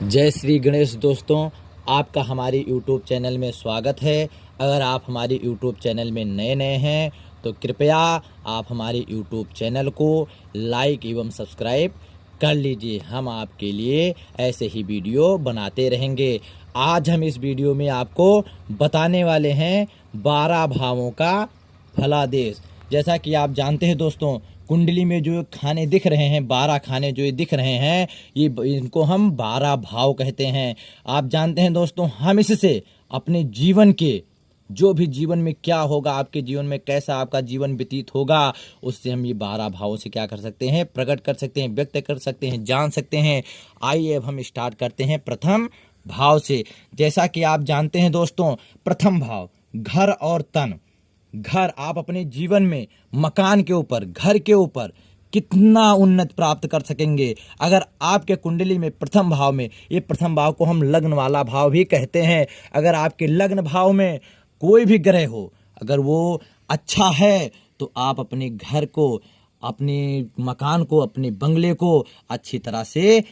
जय श्री गणेश दोस्तों, आपका हमारे YouTube चैनल में स्वागत है। अगर आप हमारे YouTube चैनल में नए हैं तो कृपया आप हमारे YouTube चैनल को लाइक एवं सब्सक्राइब कर लीजिए। हम आपके लिए ऐसे ही वीडियो बनाते रहेंगे। आज हम इस वीडियो में आपको बताने वाले हैं 12 भावों का फलादेश। जैसा कि आप जानते हैं दोस्तों, कुंडली में जो खाने दिख रहे हैं, 12 खाने जो ये दिख रहे हैं, ये इनको हम 12 भाव कहते हैं। आप जानते हैं दोस्तों, हम इससे अपने जीवन के जो भी जीवन में क्या होगा, आपके जीवन में कैसा आपका जीवन व्यतीत होगा, उससे हम ये 12 भावों से क्या कर सकते हैं, प्रकट कर सकते हैं, व्यक्त कर सकते हैं, जान सकते हैं। आइए अब हम स्टार्ट करते हैं प्रथम भाव से। जैसा कि आप जानते हैं दोस्तों, प्रथम भाव घर और तन। घर, आप अपने जीवन में मकान के ऊपर, घर के ऊपर कितना उन्नत प्राप्त कर सकेंगे अगर आपके कुंडली में प्रथम भाव में, ये प्रथम भाव को हम लग्न वाला भाव भी कहते हैं। अगर आपके लग्न भाव में कोई भी ग्रह हो, अगर वो अच्छा है तो आप अपने घर को, अपने मकान को, अपने बंगले को अच्छी तरह से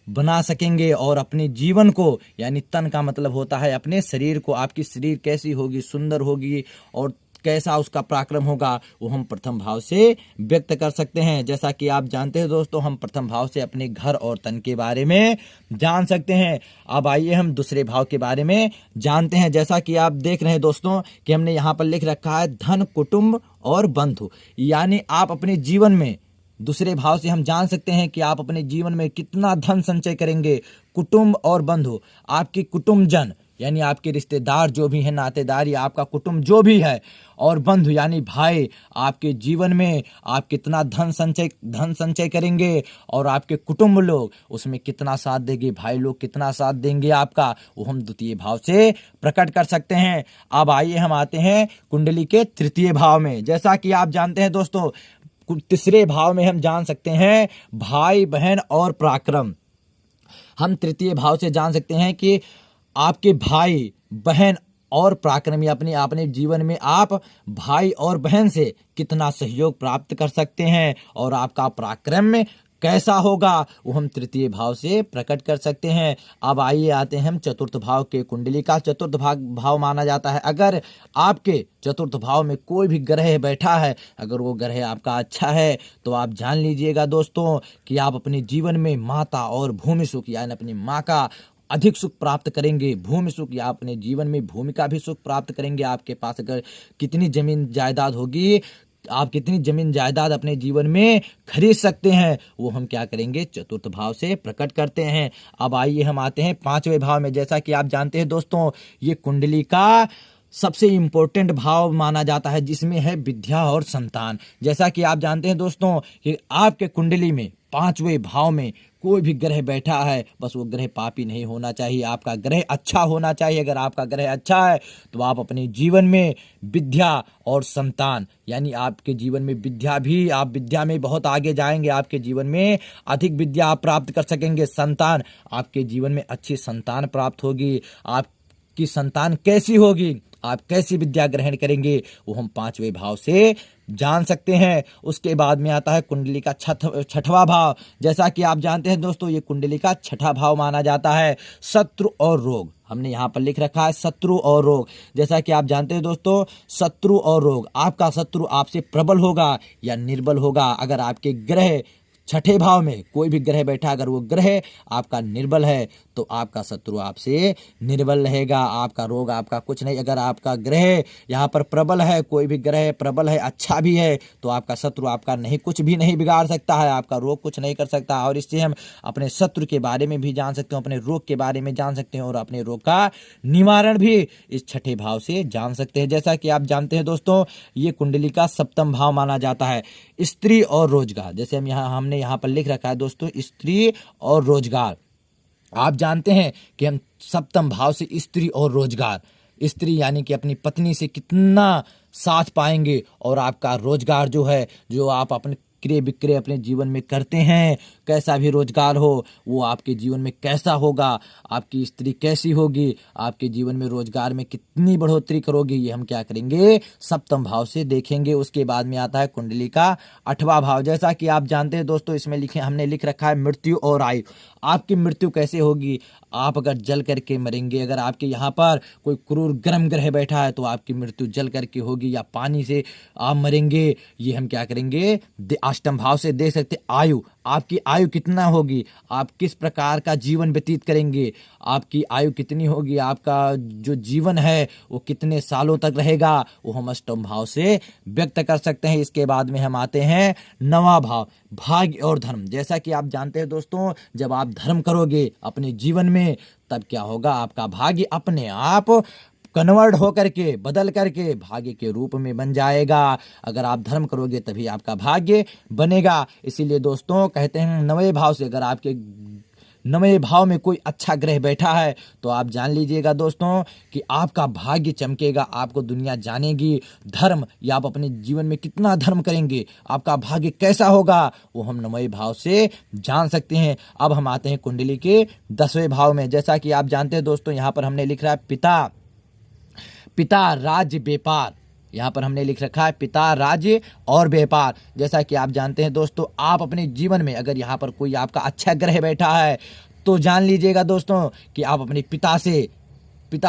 बना सकेंगे और अपने जीवन को, यानी तन का मतलब होता है अपने शरीर को, आपकी शरीर कैसी होगी, सुंदर होगी और कैसा उसका पराक्रम होगा, वो हम प्रथम भाव से व्यक्त कर सकते हैं। जैसा कि आप जानते हैं दोस्तों, हम प्रथम भाव से अपने घर और तन के बारे में जान सकते हैं। अब आइए हम दूसरे भाव के बारे में जानते हैं। जैसा कि आप देख रहे हैं दोस्तों कि हमने यहाँ पर लिख रखा है धन, कुटुंब और बंधु। यानी आप अपने जीवन में, दूसरे भाव से हम जान सकते हैं कि आप अपने जीवन में कितना धन संचय करेंगे। कुटुंब और बंधु, आपकी कुटुंब जन यानी आपके रिश्तेदार जो भी हैं, नातेदार या आपका कुटुंब जो भी है, और बंधु यानी भाई, आपके जीवन में आप कितना धन संचय करेंगे और आपके कुटुंब लोग उसमें कितना साथ देंगे, भाई लोग कितना साथ देंगे आपका, वो हम द्वितीय भाव से प्रकट कर सकते हैं। अब आइए हम आते हैं कुंडली के तृतीय भाव में। जैसा कि आप जानते हैं दोस्तों, तीसरे भाव में हम जान सकते हैं भाई बहन और पराक्रम। हम तृतीय भाव से जान सकते हैं कि आपके भाई बहन और पराक्रम, अपने अपने जीवन में आप भाई और बहन से कितना सहयोग प्राप्त कर सकते हैं और आपका पराक्रम कैसा होगा, वो हम तृतीय भाव से प्रकट कर सकते हैं। अब आइए आते हैं हम चतुर्थ भाव के। कुंडली का चतुर्थ भाव माना जाता है। अगर आपके चतुर्थ भाव में कोई भी ग्रह बैठा है, अगर वो ग्रह आपका अच्छा है, तो आप जान लीजिएगा दोस्तों कि आप अपने जीवन में माता और भूमि सुख, यानी अपनी माँ का अधिक सुख प्राप्त करेंगे। भूमि सुख, या अपने जीवन में भूमि का भी सुख प्राप्त करेंगे। आपके पास अगर कितनी जमीन जायदाद होगी, आप कितनी जमीन जायदाद अपने जीवन में खरीद सकते हैं, वो हम क्या करेंगे, चतुर्थ भाव से प्रकट करते हैं। अब आइए हम आते हैं पांचवें भाव में। जैसा कि आप जानते हैं दोस्तों, ये कुंडली का सबसे इम्पोर्टेंट भाव माना जाता है, जिसमें है विद्या और संतान। जैसा कि आप जानते हैं दोस्तों कि आपके कुंडली में पांचवें भाव में कोई भी ग्रह बैठा है, बस वो ग्रह पापी नहीं होना चाहिए, आपका ग्रह अच्छा होना चाहिए। अगर आपका ग्रह अच्छा है तो आप अपने जीवन में विद्या और संतान, यानी आपके जीवन में विद्या भी, आप विद्या में बहुत आगे जाएंगे, आपके जीवन में अधिक विद्या आप प्राप्त कर सकेंगे। संतान, आपके जीवन में अच्छी संतान प्राप्त होगी। आपकी संतान कैसी होगी, आप कैसी विद्या ग्रहण करेंगे, वो हम पांचवें भाव से जान सकते हैं। उसके बाद में आता है कुंडली का छठवां भाव। जैसा कि आप जानते हैं दोस्तों, ये कुंडली का छठा भाव माना जाता है शत्रु और रोग। हमने यहाँ पर लिख रखा है शत्रु और रोग। जैसा कि आप जानते हैं दोस्तों, शत्रु और रोग, आपका शत्रु आपसे प्रबल होगा या निर्बल होगा। अगर आपके ग्रह छठे भाव में कोई भी ग्रह बैठा, अगर वो ग्रह आपका निर्बल है तो आपका शत्रु आपसे निर्बल रहेगा, आपका रोग आपका कुछ नहीं। अगर आपका ग्रह यहाँ पर प्रबल है, कोई भी ग्रह प्रबल है, अच्छा भी है, तो आपका शत्रु आपका नहीं, कुछ भी नहीं बिगाड़ सकता है, आपका रोग कुछ नहीं कर सकता। और इससे हम अपने शत्रु के बारे में भी जान सकते हैं, अपने रोग के बारे में जान सकते हैं और अपने रोग का निवारण भी इस छठे भाव से जान सकते हैं। जैसा कि आप जानते हैं दोस्तों, ये कुंडली का सप्तम भाव माना जाता है स्त्री और रोजगार। जैसे हमने यहाँ पर लिख रखा है दोस्तों, स्त्री और रोजगार। आप जानते हैं कि हम सप्तम भाव से स्त्री और रोजगार, स्त्री यानी कि अपनी पत्नी से कितना साथ पाएंगे, और आपका रोजगार जो है, जो आप अपने क्रय विक्रय अपने जीवन में करते हैं, कैसा भी रोजगार हो वो आपके जीवन में कैसा होगा, आपकी स्त्री कैसी होगी, आपके जीवन में रोजगार में कितनी बढ़ोतरी करोगे, ये हम क्या करेंगे सप्तम भाव से देखेंगे। उसके बाद में आता है कुंडली का 8वां भाव। जैसा कि आप जानते हैं दोस्तों, इसमें हमने लिख रखा है मृत्यु और आयु। आपकी मृत्यु कैसे होगी, आप अगर जल करके मरेंगे, अगर आपके यहाँ पर कोई क्रूर गर्म ग्रह बैठा है तो आपकी मृत्यु जल करके होगी, या पानी से आप मरेंगे, ये हम क्या करेंगे अष्टम भाव से देख सकते। आयु, आपकी आयु कितना होगी, आप किस प्रकार का जीवन व्यतीत करेंगे, आपकी आयु कितनी होगी, आपका जो जीवन है वो कितने सालों तक रहेगा, वो हम अष्टम भाव से व्यक्त कर सकते हैं। इसके बाद में हम आते हैं 9वां भाव, भाग्य और धर्म। जैसा कि आप जानते हैं दोस्तों, जब आप धर्म करोगे अपने जीवन में तब क्या होगा, आपका भाग्य अपने आप कन्वर्ट होकर के बदल करके भाग्य के रूप में बन जाएगा। अगर आप धर्म करोगे तभी आपका भाग्य बनेगा। इसीलिए दोस्तों कहते हैं 9वें भाव से, अगर आपके 9वें भाव में कोई अच्छा ग्रह बैठा है तो आप जान लीजिएगा दोस्तों कि आपका भाग्य चमकेगा, आपको दुनिया जानेगी। धर्म, या आप अपने जीवन में कितना धर्म करेंगे, आपका भाग्य कैसा होगा, वो हम 9वें भाव से जान सकते हैं। अब हम आते हैं कुंडली के 10वें भाव में। जैसा कि आप जानते हैं दोस्तों, यहाँ पर हमने लिख रहा है पिता राज्य व्यापार। यहाँ पर हमने लिख रखा है पिता राज्य और व्यापार। जैसा कि आप जानते हैं दोस्तों, आप अपने जीवन में अगर यहाँ पर कोई आपका अच्छा ग्रह बैठा है तो जान लीजिएगा दोस्तों कि आप अपने पिता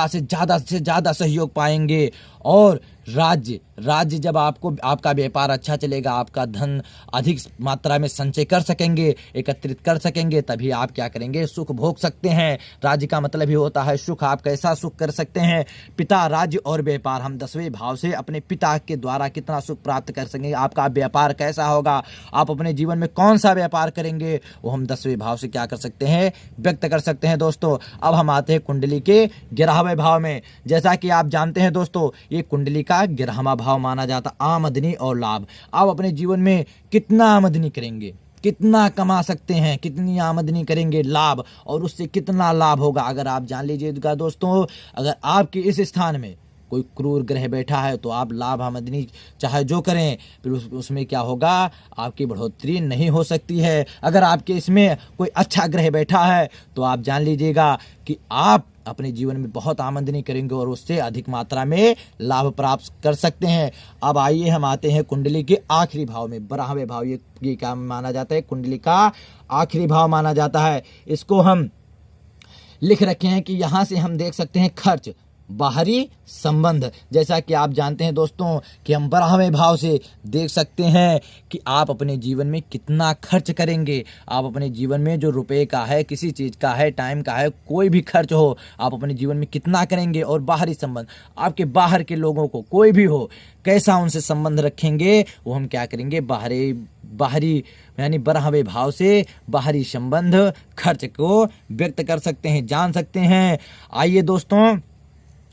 से ज़्यादा सहयोग पाएंगे। और राज्य जब आपका व्यापार अच्छा चलेगा, आपका धन अधिक मात्रा में संचय कर सकेंगे, एकत्रित कर सकेंगे, तभी आप क्या करेंगे सुख भोग सकते हैं। राज्य का मतलब ही होता है सुख। आप कैसा सुख कर सकते हैं, पिता राज्य और व्यापार। हम 10वें भाव से अपने पिता के द्वारा कितना सुख प्राप्त कर सकेंगे, आपका व्यापार कैसा होगा, आप अपने जीवन में कौन सा व्यापार करेंगे, वो हम 10वें भाव से क्या कर सकते हैं व्यक्त कर सकते हैं दोस्तों। अब हम आते हैं कुंडली के 11वें भाव में। जैसा कि आप जानते हैं दोस्तों, ये कुंडली का 11वां भाव माना जाता आमदनी और लाभ। आप अपने जीवन में कितना आमदनी करेंगे, कितना कमा सकते हैं, कितनी आमदनी करेंगे, लाभ, और उससे कितना लाभ होगा। अगर आप जान लीजिएगा दोस्तों, अगर आपके इस स्थान में कोई क्रूर ग्रह बैठा है तो आप लाभ आमदनी चाहे जो करें, फिर उसमें क्या होगा, आपकी बढ़ोतरी नहीं हो सकती है। अगर आपके इसमें कोई अच्छा ग्रह बैठा है तो आप जान लीजिएगा कि आप अपने जीवन में बहुत आमदनी करेंगे और उससे अधिक मात्रा में लाभ प्राप्त कर सकते हैं। अब आइए हम आते हैं कुंडली के आखिरी भाव में, 12वें भाव। ये क्या माना जाता है, कुंडली का आखिरी भाव माना जाता है। इसको हम लिख रखे हैं कि यहाँ से हम देख सकते हैं खर्च, बाहरी संबंध। जैसा कि आप जानते हैं दोस्तों कि हम 12वें भाव से देख सकते हैं कि आप अपने जीवन में कितना खर्च करेंगे। आप अपने जीवन में जो रुपए का है, किसी चीज़ का है, टाइम का है, कोई भी खर्च हो, आप अपने जीवन में कितना करेंगे। और बाहरी संबंध, आपके बाहर के लोगों को कोई भी हो, कैसा उनसे संबंध रखेंगे, वो हम क्या करेंगे बाहरी यानी 12वें भाव से बाहरी संबंध खर्च को व्यक्त कर सकते हैं, जान सकते हैं। आइए दोस्तों,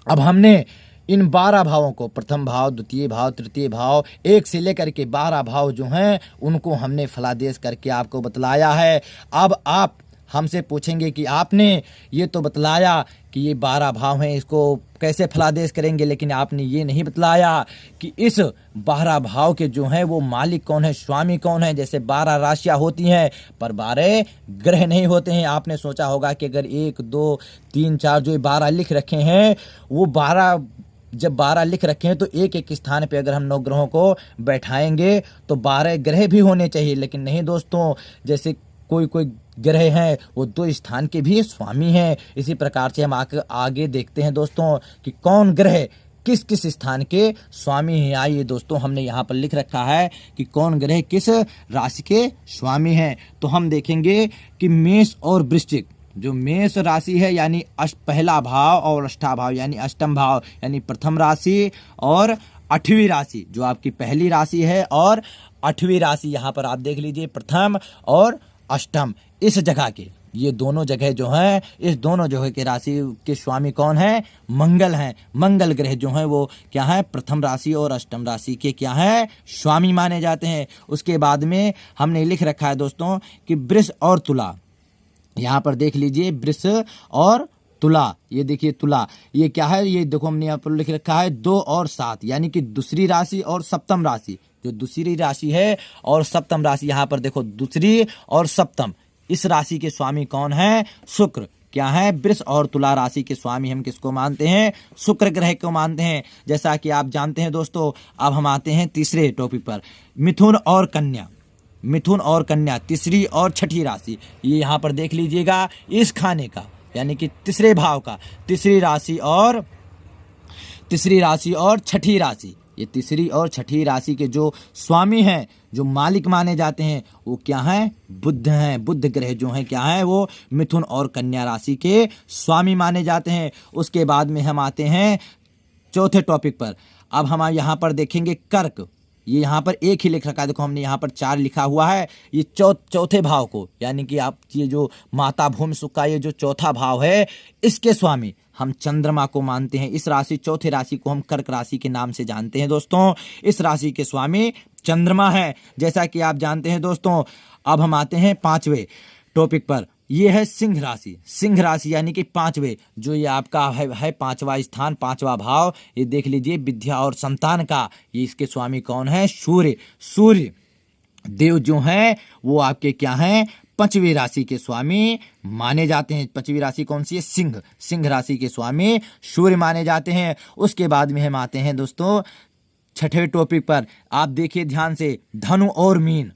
अब हमने इन 12 भावों को, प्रथम भाव, द्वितीय भाव, तृतीय भाव, 1 से लेकर के 12 भाव जो हैं उनको हमने फलादेश करके आपको बतलाया है। अब आप हमसे पूछेंगे कि आपने ये तो बतलाया कि ये 12 भाव हैं, इसको कैसे फलादेश करेंगे, लेकिन आपने ये नहीं बतलाया कि इस 12 भाव के जो हैं वो मालिक कौन है, स्वामी कौन है। जैसे 12 राशियां होती हैं पर 12 ग्रह नहीं होते हैं। आपने सोचा होगा कि अगर 1, 2, 3, 4 जो 12 लिख रखे हैं, वो 12 जब 12 लिख रखे हैं तो एक स्थान पे अगर हम 9 ग्रहों को बैठाएंगे तो 12 ग्रह भी होने चाहिए। लेकिन नहीं दोस्तों, जैसे कोई ग्रह हैं वो 2 स्थान के भी स्वामी हैं। इसी प्रकार से हम आगे देखते हैं दोस्तों कि कौन ग्रह किस किस स्थान के स्वामी हैं। आइए दोस्तों, हमने यहाँ पर लिख रखा है कि कौन ग्रह किस राशि के स्वामी हैं। तो हम देखेंगे कि मेष और वृश्चिक, जो मेष राशि है यानी पहला भाव और अष्टा भाव यानी अष्टम भाव यानी प्रथम राशि और 8वीं राशि, जो आपकी पहली राशि है और 8वीं राशि, यहाँ पर आप देख लीजिए प्रथम और अष्टम, इस जगह के ये दोनों जगह जो हैं, इस दोनों जगह के राशि के स्वामी कौन है, मंगल हैं। मंगल ग्रह जो हैं वो क्या है, प्रथम राशि और अष्टम राशि के क्या है, स्वामी माने जाते हैं। उसके बाद में हमने लिख रखा है दोस्तों कि वृष और तुला, यहाँ पर देख लीजिए वृष और तुला, ये देखिए तुला, ये क्या है, ये देखो हमने यहाँ पर लिख रखा है 2 और 7, यानी कि दूसरी राशि और सप्तम राशि। जो दूसरी राशि है और सप्तम राशि, यहाँ पर देखो दूसरी और सप्तम, इस राशि के स्वामी कौन है? शुक्र। क्या है? वृष और तुला राशि के स्वामी हम किसको मानते हैं? शुक्र ग्रह को मानते हैं। जैसा कि आप जानते हैं दोस्तों, अब हम आते हैं तीसरे टॉपिक पर, मिथुन और कन्या। मिथुन और कन्या, तीसरी और छठी राशि, ये यहाँ पर देख लीजिएगा इस खाने का, यानी कि तीसरे भाव का, तीसरी राशि और छठी राशि। ये तीसरी और छठी राशि के जो स्वामी हैं, जो मालिक माने जाते हैं, वो क्या हैं? बुध हैं। बुध ग्रह जो हैं क्या हैं? वो मिथुन और कन्या राशि के स्वामी माने जाते हैं। उसके बाद में हम आते हैं चौथे टॉपिक पर। अब हम यहाँ पर देखेंगे कर्क। ये यहाँ पर एक ही लिख रखा है, देखो हमने यहाँ पर 4 लिखा हुआ है। ये चौथे भाव को, यानी कि आप ये जो माता भूमि सुख का ये जो चौथा भाव है, इसके स्वामी हम चंद्रमा को मानते हैं। इस राशि, चौथे राशि को हम कर्क राशि के नाम से जानते हैं दोस्तों। इस राशि के स्वामी चंद्रमा है, जैसा कि आप जानते हैं दोस्तों। अब हम आते हैं 5वें टॉपिक पर, ये है सिंह राशि। सिंह राशि यानी कि 5वें, जो ये आपका है 5वां स्थान, 5वां भाव, ये देख लीजिए विद्या और संतान का। ये इसके स्वामी कौन है? सूर्य। सूर्य देव जो हैं वो आपके क्या हैं? 5वीं राशि के स्वामी माने जाते हैं। 5वीं राशि कौन सी है? सिंह। सिंह राशि के स्वामी सूर्य माने जाते हैं। उसके बाद में हम आते हैं दोस्तों 6ठे टॉपिक पर। आप देखिए ध्यान से, धनु और मीन।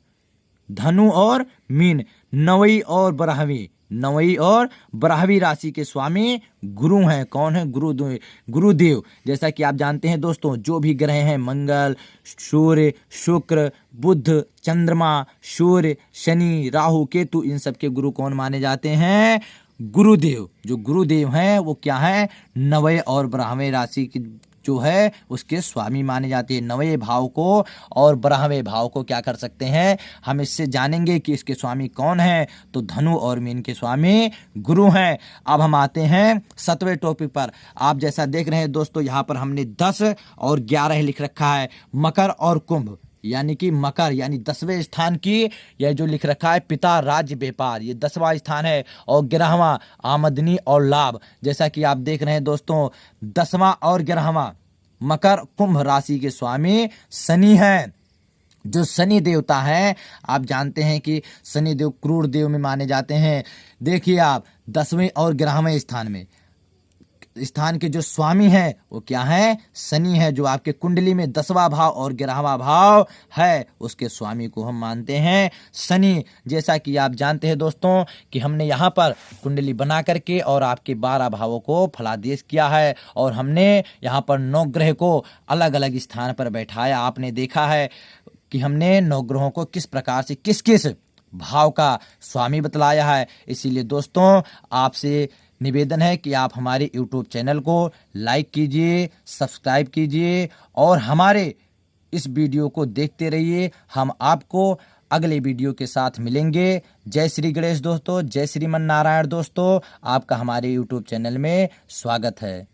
धनु और मीन, 9वीं और 12वीं, 9वीं और 12वीं राशि के स्वामी गुरु हैं। कौन है? गुरुदेव। जैसा कि आप जानते हैं दोस्तों, जो भी ग्रह हैं, मंगल, सूर्य, शुक्र, बुध, चंद्रमा, सूर्य, शनि, राहु, केतु, इन सब के गुरु कौन माने जाते हैं? गुरुदेव। जो गुरुदेव हैं वो क्या है? 9वें और 12वें राशि की जो है उसके स्वामी माने जाते हैं। 9वें भाव को और 12वें भाव को क्या कर सकते हैं हम? इससे जानेंगे कि इसके स्वामी कौन है। तो धनु और मीन के स्वामी गुरु हैं। अब हम आते हैं 7वें टॉपिक पर। आप जैसा देख रहे हैं दोस्तों, यहाँ पर हमने 10 और 11 लिख रखा है। मकर और कुंभ, यानी कि मकर यानी 10वें स्थान की, यह जो लिख रखा है पिता राज्य व्यापार, ये 10वां स्थान है। और 11वां आमदनी और लाभ। जैसा कि आप देख रहे हैं दोस्तों, 10वां और 11वां मकर कुंभ राशि के स्वामी शनि हैं। जो शनि देवता हैं, आप जानते हैं कि शनि देव क्रूर देव में माने जाते हैं। देखिए आप 10वें और 11वें स्थान के जो स्वामी हैं वो क्या है? शनि है। जो आपके कुंडली में 10वां भाव और 11वां भाव है, उसके स्वामी को हम मानते हैं शनि। जैसा कि आप जानते हैं दोस्तों कि हमने यहाँ पर कुंडली बना करके और आपके 12 भावों को फलादेश किया है, और हमने यहाँ पर 9 ग्रह को अलग अलग स्थान पर बैठाया। आपने देखा है कि हमने 9 ग्रहों को किस प्रकार से किस किस भाव का स्वामी बतलाया है। इसीलिए दोस्तों आपसे निवेदन है कि आप हमारे YouTube चैनल को लाइक कीजिए, सब्सक्राइब कीजिए और हमारे इस वीडियो को देखते रहिए। हम आपको अगले वीडियो के साथ मिलेंगे। जय श्री गणेश दोस्तों, जय श्रीमन नारायण दोस्तों, आपका हमारे YouTube चैनल में स्वागत है।